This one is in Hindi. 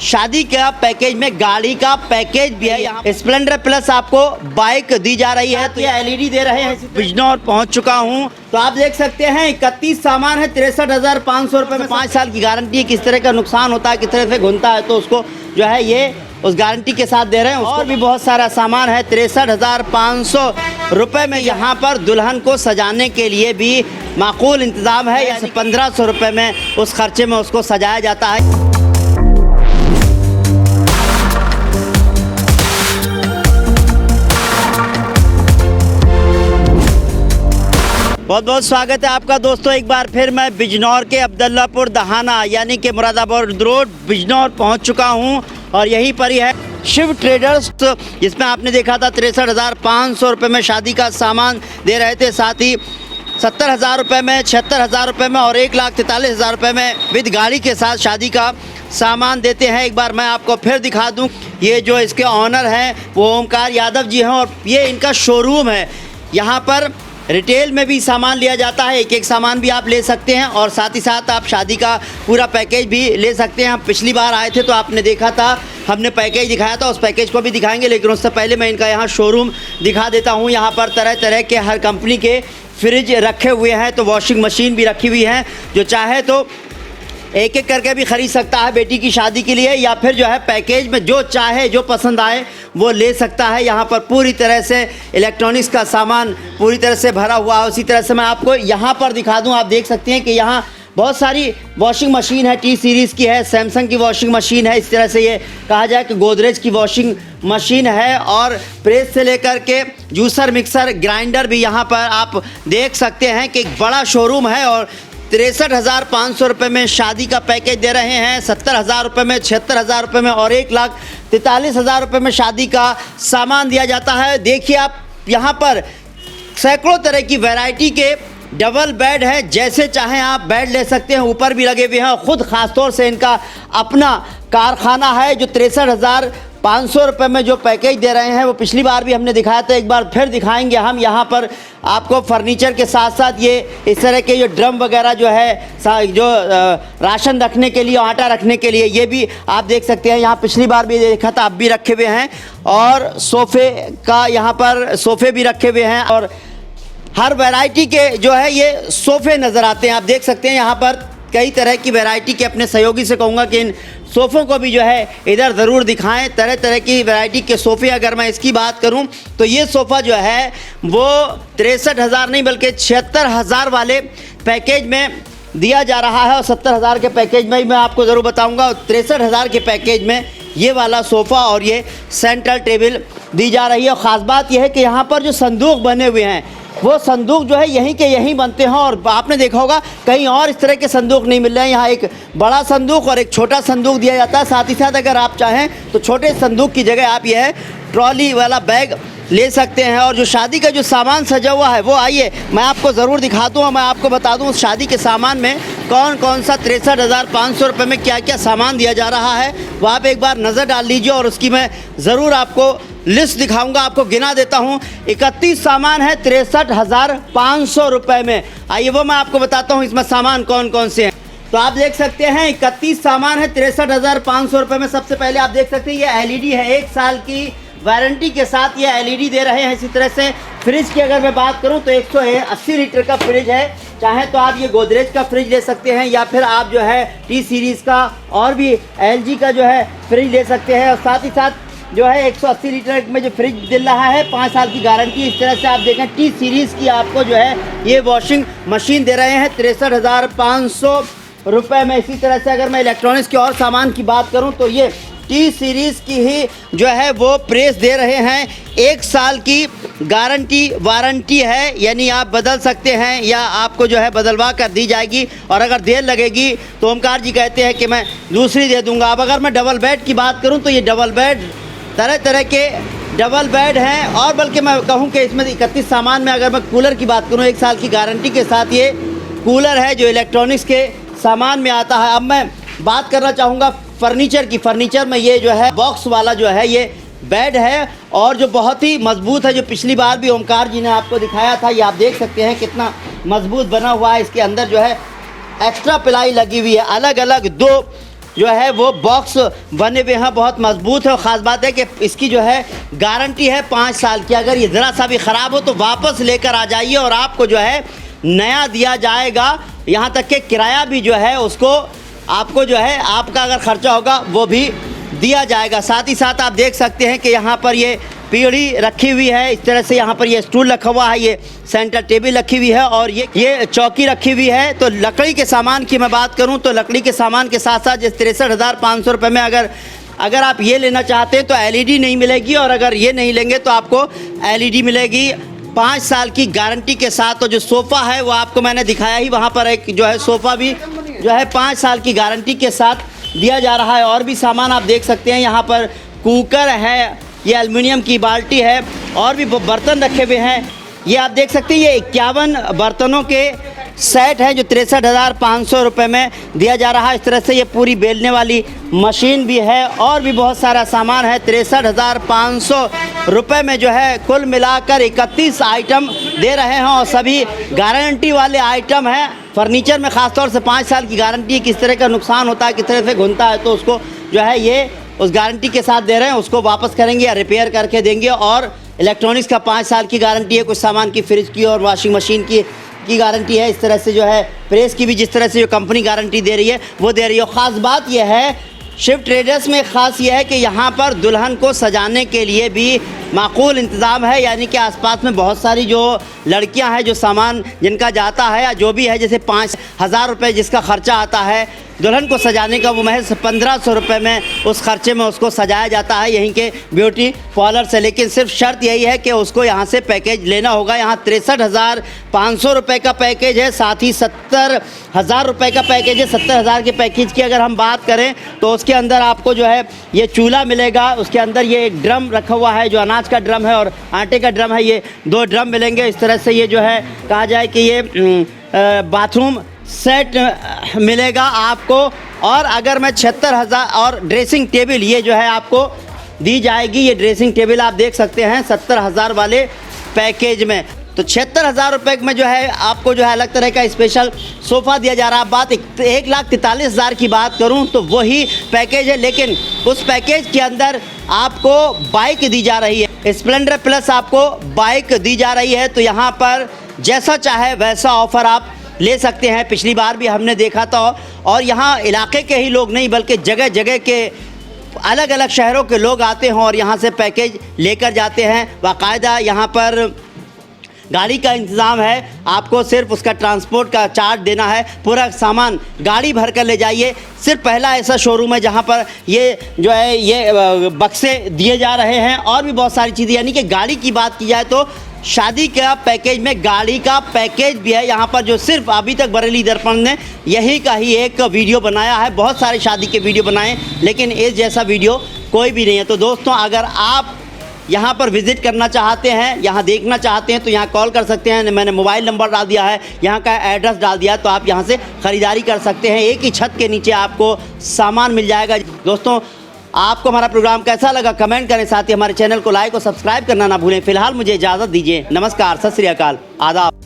शादी का पैकेज में गाड़ी का पैकेज भी है। यहाँ स्प्लेंडर प्लस आपको बाइक दी जा रही है, तो ये एलईडी दे रहे हैं। बिजनौर पहुंच चुका हूँ, तो आप देख सकते हैं 31 सामान है 63,500 रुपये में। 5 साल की गारंटी है। किस तरह का नुकसान होता है, किस तरह से घूमता है, तो उसको जो है ये उस गारंटी के साथ दे रहे हैं। और भी बहुत सारा सामान है 63,500 रुपये में। यहाँ पर दुल्हन को सजाने के लिए भी माकूल इंतज़ाम है, यानी 1500 रुपये में उस खर्चे में उसको सजाया जाता है। बहुत बहुत स्वागत है आपका दोस्तों। एक बार फिर मैं बिजनौर के अब्दुल्लापुर दहाना यानी कि मुरादाबाद रोड बिजनौर पहुंच चुका हूं, और यहीं पर ही है शिव ट्रेडर्स, जिसमें आपने देखा था 63,500 रुपये में शादी का सामान दे रहे थे। साथ ही 70,000 रुपये में, 76,000 रुपये में और 1,43,000 रुपये में विद गाड़ी के साथ शादी का सामान देते हैं। एक बार मैं आपको फिर दिखा दूं, ये जो इसके ऑनर हैं वो ओमकार यादव जी हैं, और ये इनका शोरूम है। यहाँ पर रिटेल में भी सामान लिया जाता है, एक एक सामान भी आप ले सकते हैं, और साथ ही साथ आप शादी का पूरा पैकेज भी ले सकते हैं। हम पिछली बार आए थे तो आपने देखा था, हमने पैकेज दिखाया था, उस पैकेज को भी दिखाएंगे, लेकिन उससे पहले मैं इनका यहाँ शोरूम दिखा देता हूँ। यहाँ पर तरह तरह के हर कंपनी के फ्रिज रखे हुए हैं, तो वॉशिंग मशीन भी रखी हुई है। जो चाहे तो एक एक करके भी ख़रीद सकता है बेटी की शादी के लिए, या फिर जो है पैकेज में जो चाहे, जो पसंद आए वो ले सकता है। यहाँ पर पूरी तरह से इलेक्ट्रॉनिक्स का सामान पूरी तरह से भरा हुआ है। उसी तरह से मैं आपको यहाँ पर दिखा दूँ, आप देख सकते हैं कि यहाँ बहुत सारी वॉशिंग मशीन है, टी सीरीज़ की है, सैमसंग की वॉशिंग मशीन है। इस तरह से ये कहा जाए कि गोदरेज की वॉशिंग मशीन है, और प्रेस से लेकर के जूसर, मिक्सर, ग्राइंडर भी यहाँ पर आप देख सकते हैं कि एक बड़ा शोरूम है। और 63,500 रुपये में शादी का पैकेज दे रहे हैं, 70,000 रुपये में, 76,000 रुपये में और 1,43,000 रुपये में शादी का सामान दिया जाता है। देखिए आप यहाँ पर सैकड़ों तरह की वैरायटी के डबल बेड है, जैसे चाहें आप बेड ले सकते हैं। ऊपर भी लगे हुए हैं, खुद ख़ास तौर से इनका अपना कारखाना है। जो 63,500 रुपये में जो पैकेज दे रहे हैं वो पिछली बार भी हमने दिखाया था, एक बार फिर दिखाएंगे हम। यहाँ पर आपको फर्नीचर के साथ साथ ये इस तरह के जो ड्रम वगैरह जो है, जो राशन रखने के लिए, आटा रखने के लिए, ये भी आप देख सकते हैं। यहाँ पिछली बार भी देखा था, अब भी रखे हुए हैं। और सोफ़े का यहाँ पर सोफ़े भी रखे हुए हैं, और हर वैरायटी के जो है ये सोफ़े नज़र आते हैं। आप देख सकते हैं यहाँ पर कई तरह की वैरायटी के। अपने सहयोगी से कहूँगा कि इन सोफ़ों को भी जो है इधर ज़रूर दिखाएं। तरह तरह की वैरायटी के सोफ़े, अगर मैं इसकी बात करूं तो ये सोफ़ा जो है वो 63,000 नहीं बल्कि 76,000 वाले पैकेज में दिया जा रहा है, और 70,000 के पैकेज में ही मैं आपको ज़रूर बताऊंगा। 63,000 के पैकेज में ये वाला सोफ़ा और ये सेंट्रल टेबल दी जा रही है। और ख़ास बात यह है कि यहाँ पर जो संदूक बने हुए हैं वो संदूक जो है यहीं के यहीं बनते हैं, और आपने देखा होगा कहीं और इस तरह के संदूक नहीं मिल रहे हैं। यहाँ एक बड़ा संदूक और एक छोटा संदूक दिया जाता है। साथ ही साथ अगर आप चाहें तो छोटे संदूक की जगह आप यह ट्रॉली वाला बैग ले सकते हैं। और जो शादी का जो सामान सजा हुआ है वो आइए मैं आपको ज़रूर दिखा दूँ, और मैं आपको बता दूँ उस शादी के सामान में कौन कौन सा 63,500 रुपये में क्या क्या सामान दिया जा रहा है। वो आप एक बार नज़र डाल लीजिए, और उसकी मैं ज़रूर आपको लिस्ट दिखाऊंगा। आपको गिना देता हूं, 31 सामान है 63,500 रुपये में। आइए वो मैं आपको बताता हूं इसमें सामान कौन कौन से हैं। तो आप देख सकते हैं 31 सामान है 63,500 रुपये में। सबसे पहले आप देख सकते हैं ये एलईडी है, 1 साल की वारंटी के साथ ये एलईडी दे रहे हैं। इसी तरह से फ्रिज की अगर मैं बात करूं तो 180 लीटर का फ्रिज है। चाहे तो आप ये गोदरेज का फ्रिज ले सकते हैं, या फिर आप जो है टी सीरीज़ का और भी एलजी का जो है फ्रिज ले सकते हैं। और साथ ही साथ जो है 180 लीटर में जो फ्रिज मिल रहा है, 5 साल की गारंटी। इस तरह से आप देखें टी सीरीज़ की आपको जो है ये वॉशिंग मशीन दे रहे हैं 63,500 रुपये में। इसी तरह से अगर मैं इलेक्ट्रॉनिक्स के और सामान की बात करूं तो ये टी सीरीज़ की ही जो है वो प्रेस दे रहे हैं। 1 साल की गारंटी वारंटी है, यानी आप बदल सकते हैं या आपको जो है बदलवा कर दी जाएगी। और अगर देर लगेगी तो ओमकार जी कहते हैं कि मैं दूसरी दे दूंगा। अब अगर मैं डबल बेड की बात करूं तो ये डबल बेड तरह तरह के डबल बेड हैं, और बल्कि मैं कहूं कि इसमें 31 सामान में अगर मैं कूलर की बात करूं, 1 साल की गारंटी के साथ ये कूलर है जो इलेक्ट्रॉनिक्स के सामान में आता है। अब मैं बात करना चाहूँगा फर्नीचर की। फर्नीचर में ये जो है बॉक्स वाला जो है ये बेड है, और जो बहुत ही मजबूत है, जो पिछली बार भी ओमकार जी ने आपको दिखाया था। ये आप देख सकते हैं कितना मजबूत बना हुआ है। इसके अंदर जो है एक्स्ट्रा पिलाई लगी हुई है, अलग अलग 2 जो है वो बॉक्स बने हुए हैं, बहुत मजबूत है। और ख़ास बात है कि इसकी जो है गारंटी है 5 साल की। अगर ये ज़रा सा भी ख़राब हो तो वापस लेकर आ जाइए और आपको जो है नया दिया जाएगा। यहाँ तक कि किराया भी जो है उसको आपको जो है आपका अगर ख़र्चा होगा वो भी दिया जाएगा। साथ ही साथ आप देख सकते हैं कि यहाँ पर ये पीढ़ी रखी हुई है, इस तरह से यहाँ पर ये स्टूल रखा हुआ है, ये सेंटर टेबल रखी हुई है और ये चौकी रखी हुई है। तो लकड़ी के सामान की मैं बात करूँ तो लकड़ी के सामान के साथ साथ जिस 63,500 रुपये में अगर आप ये लेना चाहते हैं तो एलईडी नहीं मिलेगी, और अगर ये नहीं लेंगे तो आपको एलईडी मिलेगी 5 साल की गारंटी के साथ। तो जो सोफ़ा है वो आपको मैंने दिखाया ही, वहाँ पर एक जो है सोफ़ा भी जो है 5 साल की गारंटी के साथ दिया जा रहा है। और भी सामान आप देख सकते हैं, यहाँ पर कुकर है, ये एल्युमिनियम की बाल्टी है और भी बर्तन रखे हुए हैं। ये आप देख सकते हैं, ये 51 बर्तनों के सेट है जो 63,500 रुपये में दिया जा रहा है। इस तरह से ये पूरी बेलने वाली मशीन भी है और भी बहुत सारा सामान है। 63,500 रुपये में जो है कुल मिलाकर 31 आइटम दे रहे हैं और सभी गारंटी वाले आइटम हैं। फर्नीचर में ख़ास तौर से 5 साल की गारंटी है, किस तरह का नुकसान होता है, किस तरह से घुनता है, तो उसको जो है ये उस गारंटी के साथ दे रहे हैं, उसको वापस करेंगे या रिपेयर करके देंगे। और इलेक्ट्रॉनिक्स का 5 साल की गारंटी है, कुछ सामान की फ्रिज की और वॉशिंग मशीन की गारंटी है। इस तरह से जो है प्रेस की भी जिस तरह से जो कंपनी गारंटी दे रही है वो दे रही है। ख़ास बात यह है शिव ट्रेडर्स में ख़ास यह है कि यहाँ पर दुल्हन को सजाने के लिए भी माकूल इंतज़ाम है, यानी कि आसपास में बहुत सारी जो लड़कियाँ हैं जो सामान जिनका जाता है या जो भी है, जैसे 5,000 रुपये जिसका ख़र्चा आता है दुल्हन को सजाने का, वो महज 1,500 रुपये में उस खर्चे में उसको सजाया जाता है यहीं के ब्यूटी पार्लर से। लेकिन सिर्फ शर्त यही है कि उसको यहाँ से पैकेज लेना होगा। यहाँ 63,500 रुपये का पैकेज है, साथ ही 70,000 रुपये का पैकेज है। 70,000 के पैकेज की अगर हम बात करें तो उसके अंदर आपको जो है ये चूल्हा मिलेगा, उसके अंदर ये एक ड्रम रखा हुआ है जो अनाज का ड्रम है और आटे का ड्रम है, ये 2 ड्रम मिलेंगे। इस तरह से ये जो है कहा जाए कि ये बाथरूम सेट मिलेगा आपको। और अगर मैं 76,000 और ड्रेसिंग टेबल ये जो है आपको दी जाएगी, ये ड्रेसिंग टेबल आप देख सकते हैं 70,000 वाले पैकेज में। तो 76,000 रुपये में जो है आपको जो है अलग तरह का स्पेशल सोफ़ा दिया जा रहा है। बात 1,43,000 की बात करूं तो वही पैकेज है, लेकिन उस पैकेज के अंदर आपको बाइक दी जा रही है, स्प्लेंडर प्लस आपको बाइक दी जा रही है। तो यहाँ पर जैसा चाहे वैसा ऑफ़र आप ले सकते हैं। पिछली बार भी हमने देखा था, और यहाँ इलाके के ही लोग नहीं बल्कि जगह जगह के अलग अलग शहरों के लोग आते हैं और यहाँ से पैकेज लेकर जाते हैं। बाकायदा यहाँ पर गाड़ी का इंतज़ाम है, आपको सिर्फ उसका ट्रांसपोर्ट का चार्ज देना है, पूरा सामान गाड़ी भर कर ले जाइए। सिर्फ पहला ऐसा शोरूम है जहाँ पर ये जो है ये बक्से दिए जा रहे हैं और भी बहुत सारी चीज़ें। यानी कि गाड़ी की बात की जाए तो शादी का पैकेज में गाड़ी का पैकेज भी है यहाँ पर, जो सिर्फ अभी तक बरेली दर्पण ने यही का ही एक वीडियो बनाया है। बहुत सारे शादी के वीडियो बनाए लेकिन इस जैसा वीडियो कोई भी नहीं है। तो दोस्तों, अगर आप यहाँ पर विज़िट करना चाहते हैं, यहाँ देखना चाहते हैं तो यहाँ कॉल कर सकते हैं। मैंने मोबाइल नंबर डाल दिया है, यहाँ का एड्रेस डाल दिया है, तो आप यहाँ से ख़रीदारी कर सकते हैं। एक ही छत के नीचे आपको सामान मिल जाएगा। दोस्तों, आपको हमारा प्रोग्राम कैसा लगा कमेंट करें, साथ ही हमारे चैनल को लाइक और सब्सक्राइब करना ना भूलें। फिलहाल मुझे इजाज़त दीजिए। नमस्कार, सत श्री अकाल, आदाब।